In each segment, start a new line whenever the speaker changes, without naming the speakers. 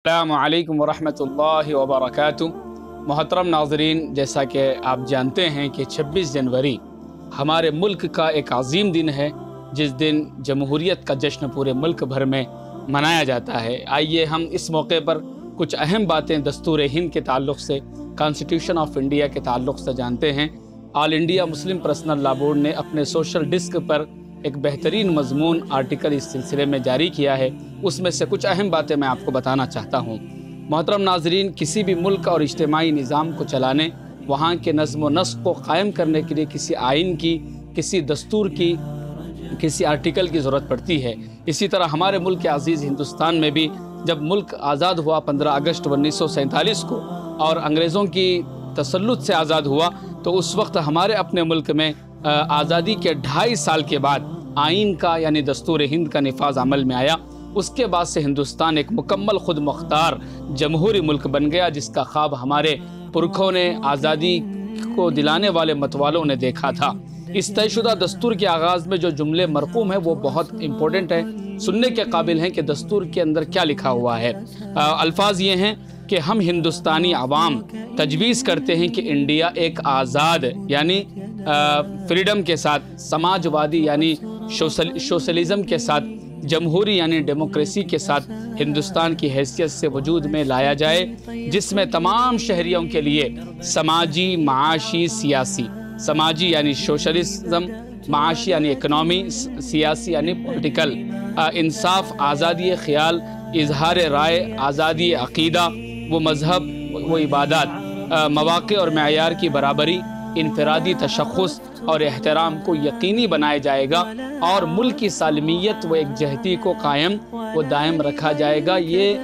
अस्सलामु अलैकुम वरहमतुल्लाहि वबरकातुहू। मोहतरम नाज़रीन, जैसा कि आप जानते हैं कि 26 जनवरी हमारे मुल्क का एक अजीम दिन है, जिस दिन जमहूरियत का जश्न पूरे मुल्क भर में मनाया जाता है। आइए हम इस मौके पर कुछ अहम बातें दस्तूर हिंद के ताल्लुक़ से, कॉन्स्टिट्यूशन ऑफ इंडिया के ताल्लुक़ से जानते हैं। All India Muslim personal law board ने अपने सोशल डिस्क पर एक बेहतरीन मजमून आर्टिकल इस सिलसिले में जारी किया है। उसमें से कुछ अहम बातें मैं आपको बताना चाहता हूँ। मोहतरम नाज़रीन, किसी भी मुल्क और इज्तिमाई निज़ाम को चलाने, वहाँ के नज़्म व नस्क़ को क़ायम करने के लिए किसी आइन की, किसी दस्तूर की, किसी आर्टिकल की ज़रूरत पड़ती है। इसी तरह हमारे मुल्क के अज़ीज़ हिंदुस्तान में भी जब मुल्क आज़ाद हुआ 15 अगस्त 1947 को और अंग्रेज़ों की तसल्लुत से आज़ाद हुआ, तो उस वक्त हमारे अपने मुल्क में आज़ादी के 2.5 साल के बाद आइन का यानी दस्तूर हिंद का निफाज अमल में आया। उसके बाद से हिंदुस्तान एक मुकम्मल खुद मुख्तार जमहूरी मुल्क बन गया, जिसका ख्वाब हमारे पुरखों ने, आज़ादी को दिलाने वाले मतवालों ने देखा था। इस तयशुदा दस्तूर के आगाज़ में जो जुमले मरकूम हैं वो बहुत इम्पोर्टेंट हैं, सुनने के काबिल हैं कि दस्तूर के अंदर क्या लिखा हुआ है। अल्फाज ये हैं कि हम हिंदुस्तानी अवाम तजवीज़ करते हैं कि इंडिया एक आज़ाद यानी फ्रीडम के साथ, समाजवादी यानी सोशलिज़म के साथ, जमहूरी यानी डेमोक्रेसी के साथ हिंदुस्तान की हैसियत से वजूद में लाया जाए, जिसमें तमाम शहरियों के लिए समाजी, माशी, सियासी, समाजी यानी सोशलिज़म, माशी यानी इकनॉमी, सियासी यानी पॉलिटिकल, इंसाफ, आज़ादी ख़याल, इजहार राय, आज़ादी अक़ीदा व मज़हब व इबादत, मवाक़े और मेयार की बराबरी, इनफरादी तशख़्ख़ुस और एहतराम को यकीनी बनाया जाएगा और मुल्क की सालमियत व एकजहती को कायम व दायम रखा जाएगा। ये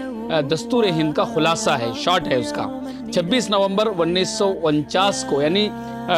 दस्तूर हिंद का खुलासा है, शॉर्ट है उसका। 26 नवंबर 1949 को यानी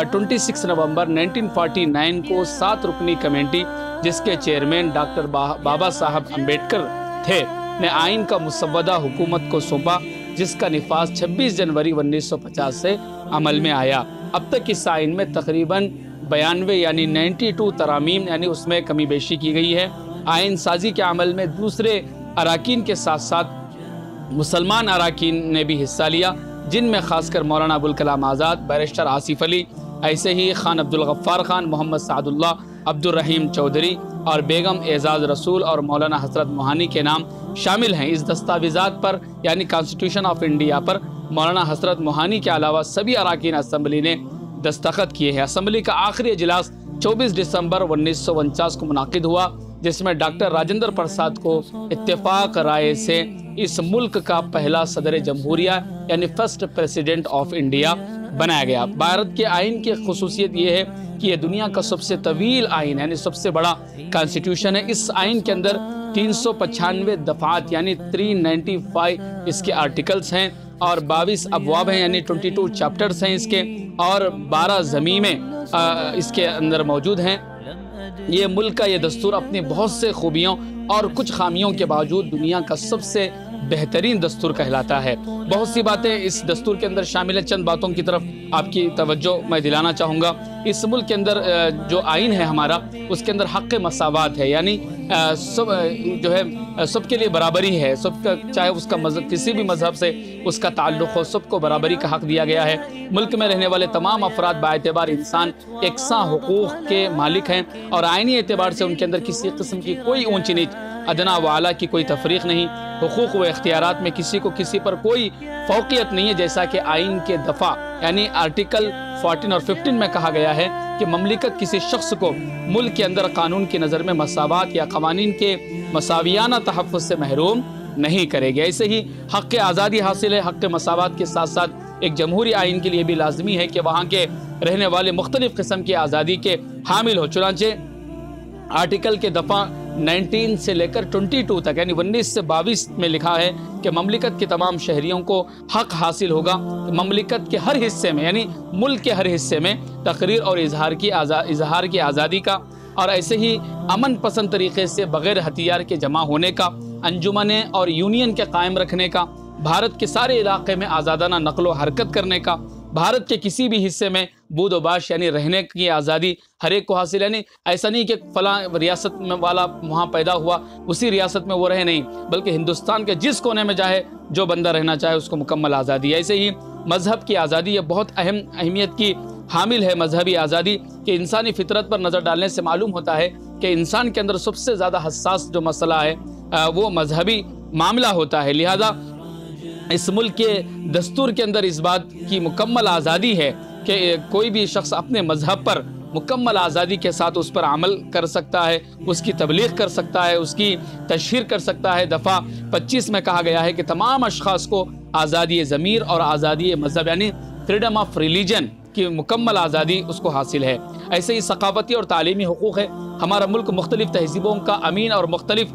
26 नवंबर 1949 को 7 रुकनी कमेटी, जिसके चेयरमैन डॉक्टर बाबा साहब अम्बेडकर थे, ने आइन का मुसव्वदा हुकूमत को सौंपा, जिसका निफाज 26 जनवरी 1950 से अमल में आया। अब तक इस आइन में तकरीबन 92 यानी 92 तरामीम यानी उसमें कमी बेशी की गई है। आइन साजी के अमल में दूसरे अराकीन के साथ साथ मुसलमान अराकीन ने भी हिस्सा लिया, जिनमें खासकर मौलाना अबुल कलाम आज़ाद, बैरिस्टर आसिफ अली, ऐसे ही खान अब्दुल गफ्फार खान, मोहम्मद सादुल्लाह, अब्दुल रहीम चौधरी और बेगम एजाज़ रसूल और मौलाना हज़रत मोहानी के नाम शामिल हैं। इस दस्तावेज़ात पर यानी कॉन्स्टिट्यूशन ऑफ इंडिया पर मौलाना हज़रत मोहानी के अलावा सभी अराकीन असम्बली ने दस्तखत किए हैं। असम्बली का आखिरी इजलास 24 दिसंबर 1949 को मुनाकिद हुआ, जिसमें डॉक्टर राजेंद्र प्रसाद को इत्तेफाक राय से इस मुल्क का पहला सदर जमहूरिया यानी फर्स्ट प्रेसिडेंट ऑफ इंडिया बनाया गया। भारत के आइन की खुसूसियत ये है कि यह दुनिया का सबसे तवील आइन यानी सबसे बड़ा कॉन्स्टिट्यूशन है। इस आइन के अंदर 395 दफ़ात यानी 395 इसके आर्टिकल्स हैं और 22 अबवाब हैं यानी 22 चैप्टर्स हैं इसके, और 12 ज़मीमें इसके अंदर मौजूद हैं। ये मुल्क का ये दस्तूर अपनी बहुत से खूबियों और कुछ खामियों के बावजूद दुनिया का सबसे बेहतरीन दस्तूर कहलाता है। बहुत सी बातें इस दस्तूर के अंदर शामिल है। चंद बातों की तरफ आपकी तवज्जो मैं दिलाना चाहूँगा। इस मुल्क के अंदर जो आइन है हमारा, उसके अंदर हक़ मसावात है, यानी सब जो है सबके लिए बराबरी है। सबका चाहे उसका मज़हब किसी भी मज़हब से उसका ताल्लुक़ हो, सबको बराबरी का हक़ दिया गया है। मुल्क में रहने वाले तमाम अफराद बाएतबार इंसान एकसा हुकूक़ के मालिक हैं और आइनी एतबार से उनके अंदर किसी किस्म की कोई ऊँच नीच, अदना व आला की कोई तफरीक नहीं। हुकूक़ व इख्तियारात में किसी को किसी पर कोई फ़ौक़ियत नहीं है, जैसा कि आइन के दफ़ा यानी आर्टिकल 14 और 15 में कहा गया है कि ममलिकत किसी शख्स को मुल्क के अंदर कानून की नज़र में मसावात या क़वानीन के मसावियाना तहफ़्फ़ुज़ से महरूम नहीं करेगी। ऐसे ही हक़ आज़ादी हासिल है। हक़ मसावात के साथ साथ एक जमहूरी आइन के लिए भी लाजमी है कि वहाँ के रहने वाले मुख्तलिफ़ किस्म की आज़ादी के हामिल हो। चुनांचे आर्टिकल के दफ़ा 19 से लेकर 22 तक यानी 19 से 22 में लिखा है कि ममलिकत के तमाम शहरियों को हक़ हासिल होगा ममलिकत के हर हिस्से में यानी मुल्क के हर हिस्से में तकरीर और इजहार की आज़ादी का, और ऐसे ही अमन पसंद तरीक़े से बग़ैर हथियार के जमा होने का, अंजुमने और यूनियन के कायम रखने का, भारत के सारे इलाक़े में आज़ादाना नक़्लो हरकत करने का, بھارت کے کسی بھی حصے میں بود و باش یعنی رہنے کی آزادی ہر ایک کو حاصل ہے۔ یعنی ایسا نہیں کہ فلاں ریاست میں والا وہاں پیدا ہوا اسی ریاست میں وہ رہے، نہیں، بلکہ ہندوستان کے جس کونے میں چاہے جو بندہ رہنا چاہے اس کو مکمل آزادی ہے۔ ایسے ہی مذہب کی آزادی یہ بہت اہمیت کی حامل ہے مذہبی آزادی، کہ انسانی فطرت پر نظر ڈالنے سے معلوم ہوتا ہے کہ انسان کے اندر سب سے زیادہ حساس جو مسئلہ ہے وہ مذہبی معاملہ ہوتا ہے۔ لہذا اس ملک کے دستور کے اندر اس بات کی مکمل آزادی ہے کہ کوئی بھی شخص اپنے مذہب پر مکمل آزادی کے ساتھ اس پر عمل کر سکتا ہے، اس کی تبلیغ کر سکتا ہے، اس کی تشہیر کر سکتا ہے۔ دفعہ 25 میں کہا گیا ہے کہ تمام اشخاص کو آزادی ضمیر اور آزادی مذہب یعنی فریڈم آف ریلیجن کی مکمل آزادی اس کو حاصل ہے۔ ایسے ہی ثقافتی اور تعلیمی حقوق ہے۔ ہمارا ملک مختلف تہذیبوں کا امین اور مختلف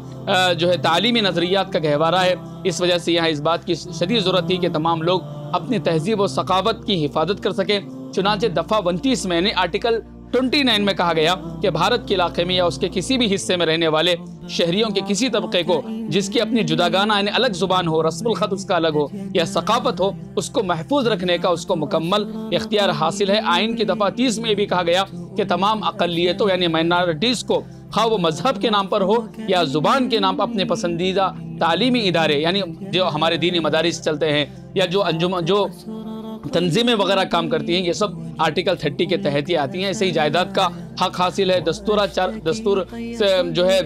تعلیمی نظریات کا گہوارہ ہے، اس وجہ سے یہاں اس بات کی شدید ضرورت تھی کہ تمام لوگ اپنی تہذیب و ثقافت کی حفاظت کر سکیں۔ چنانچہ دفعہ 29 میں آرٹیکل 29 میں کہا گیا کہ بھارت کے علاقے میں یا اس کے کسی بھی حصے میں رہنے والے شہریوں کے کسی طبقے کو جس کی اپنی جداگانہ یعنی الگ زبان ہو، رسم الخط اس کا الگ ہو یا ثقافت ہو، اس کو محفوظ رکھنے کا اس کو مکمل اختیار حاصل ہے۔ آئین کی دفعہ 30 میں بھی کہا گیا کہ تمام اقلیتوں یعنی مائنارٹیز کو خواہ وہ مذہب کے نام پر ہو یا زبان کے نام پر اپنے پسندیدہ تعلیمی ادارے یعنی جو ہمارے دینی مدارس چلتے ہیں یا جو انجمن جو تنظیمیں وغیرہ کام کرتی ہیں، یہ سب آرٹیکل 30 کے تحت ہی آتی ہیں۔ ایسے ہی جائیداد کا حق حاصل ہے،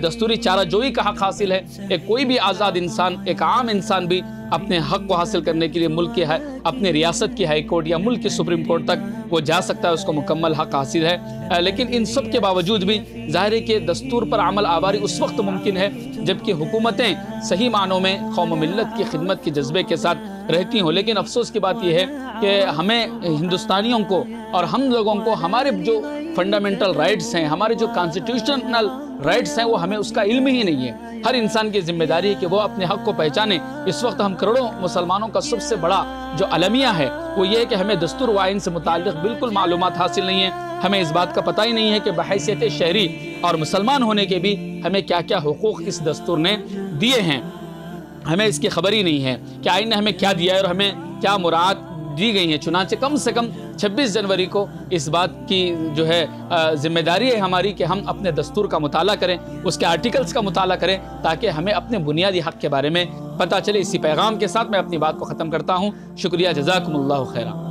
دستوری چارہ جوئی کا حق حاصل ہے۔ ایک کوئی بھی آزاد انسان، ایک عام انسان بھی اپنے حق کو حاصل کرنے کے لیے ملک کے اپنے ریاست کی ہائی کورٹ یا ملک کی سپریم کورٹ تک وہ جا سکتا ہے، اس کو مکمل حق حاصل ہے۔ لیکن ان سب کے باوجود بھی ظاہر ہے کہ دستور پر عمل آوری اس وقت ممکن ہے جبکہ حکومتیں صحیح معنوں میں قوم و ملت کی خدمت کے جذبے کے ساتھ رہتی ہوں۔ لیکن افسوس کی بات یہ ہے کہ ہمیں ہندوستانیوں کو اور ہم لوگوں کو ہمارے جو فنڈامنٹل رائٹس ہیں، ہمارے جو کانسٹیٹیوشنل رائٹس ہیں، وہ ہمیں اس کا علم ہی نہیں ہے۔ ہر انسان کی ذمہ داری ہے کہ وہ اپنے حق کو پہچانے۔ اس وقت ہم کروڑوں مسلمانوں کا سب سے بڑا جو المیہ ہے وہ یہ ہے کہ ہمیں دستور و آئین سے متعلق بالکل معلومات حاصل نہیں ہیں۔ ہمیں اس بات کا پتہ ہی نہیں ہے کہ بحیثیت شہری اور مسلمان ہونے کے بھی ہمیں کیا کیا حقوق اس دستور نے دیے ہیں، ہمیں اس کی خبر ہی نہیں ہے کہ آئین نے ہمیں کیا دیا ہے اور ہمیں کیا مراعات دی گئی ہیں۔ چنانچہ کم سے کم 26 جنوری کو اس بات کی جو ہے ذمہ داری ہے ہماری کہ ہم اپنے دستور کا مطالعہ کریں، اس کے آرٹیکلز کا مطالعہ کریں تاکہ ہمیں اپنے بنیادی حق کے بارے میں پتہ چلے۔ اسی پیغام کے ساتھ میں اپنی بات کو ختم کرتا ہوں۔ شکریہ، جزاکم اللہ خیرہ۔